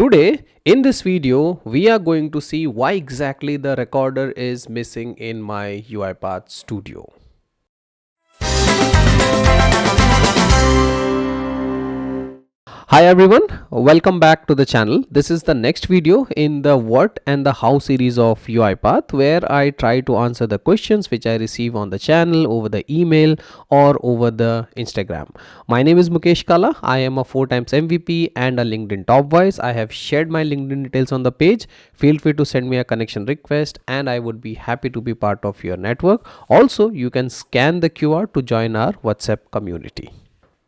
Today in this video we are going to see why exactly the recorder is missing in my UiPath Studio. Hi everyone, welcome back to the channel. This is the next video in the what and the how series of UiPath, where I try to answer the questions which I receive on the channel, over the email or over the Instagram. My name is Mukeshkala. I am a 4 times MVP and a LinkedIn top voice. I have shared my LinkedIn details on the page. Feel free to send me a connection request and I would be happy to be part of your network. Also, you can scan the QR to join our WhatsApp community.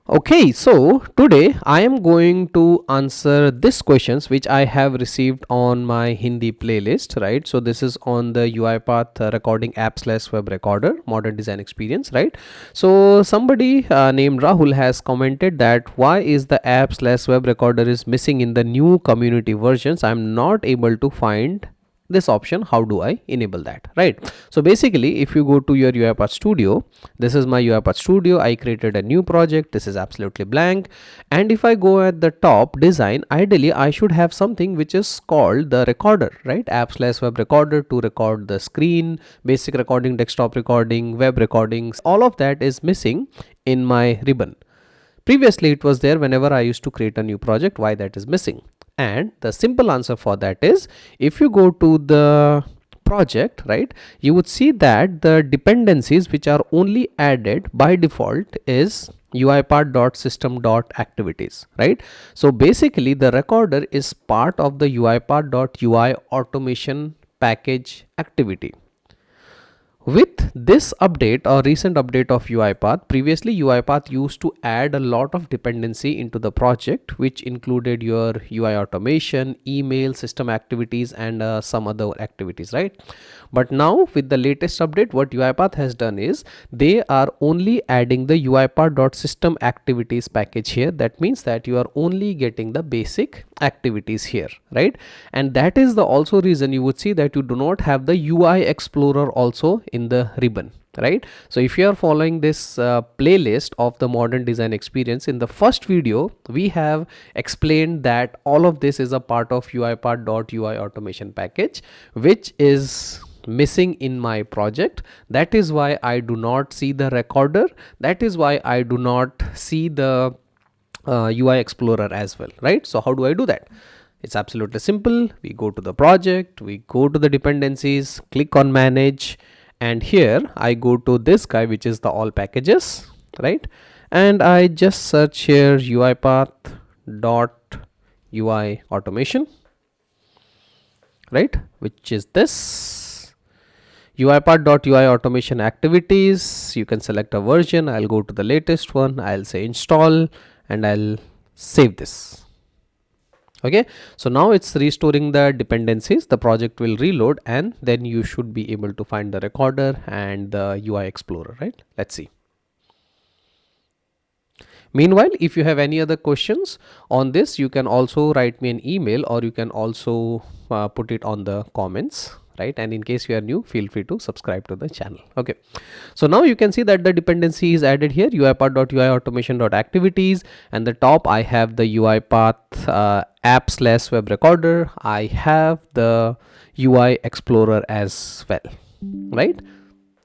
Okay, so today I am going to answer these questions which I have received on my Hindi playlist, right? So this is on the UiPath recording app / web recorder modern design experience, right? So somebody named Rahul has commented that why is the app / web recorder is missing in the new community versions. I'm not able to find this option. How do I enable that, right? So basically, if you go to your UiPath Studio, this is my UiPath Studio. I created a new project. This is absolutely blank. And if I go at the top design, ideally I should have something which is called the recorder, right? App / web recorder to record the screen, basic recording, desktop recording, web recordings. All of that is missing in my ribbon. Previously it was there whenever I used to create a new project. Why that is missing? And the simple answer for that is, if you go to the project, right, you would see that the dependencies which are only added by default is UiPath.system.activities, right? So basically the recorder is part of the UiPath.UI automation package activity. With this update or recent update of UiPath, previously UiPath used to add a lot of dependency into the project, which included your UI automation, email, system activities, and some other activities, right? But now with the latest update, what UiPath has done is they are only adding the UiPath.system activities package here. That means that you are only getting the basic activities here, right? And that is the also reason you would see that you do not have the UI Explorer also in the ribbon, right? So if you are following this playlist of the modern design experience, in the first video we have explained that all of this is a part of UiPath.UI automation package, which is missing in my project. That is why I do not see the recorder. That is why I do not see the UI Explorer as well, right? So how do I do that? It's absolutely simple. We go to the project, we go to the dependencies, click on manage, and here I go to this guy, which is the all packages, right? And I just search here UiPath.UI automation, right? Which is this UiPath.UI automation activities. You can select a version. I'll go to the latest one. I'll say install and I'll save this. Okay, so now it's restoring the dependencies. The project will reload and then you should be able to find the recorder and the UI Explorer, right? Let's see. Meanwhile, if you have any other questions on this, you can also write me an email or you can also put it on the comments, right? And in case you are new, feel free to subscribe to the channel. Okay, so now you can see that the dependency is added here, UiPath.UI automation.activities, and the top I have the UiPath app / web recorder. I have the UI Explorer as well, right?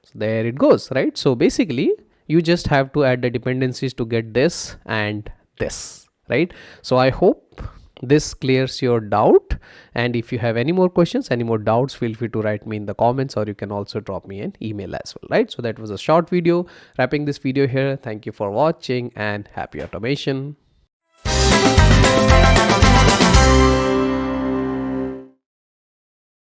So there it goes, right? So basically you just have to add the dependencies to get this and this, right? So I hope this clears your doubt, and if you have any more questions, any more doubts, feel free to write me in the comments or you can also drop me an email as well, right? So that was a short video, wrapping this video here. Thank you for watching and happy automation.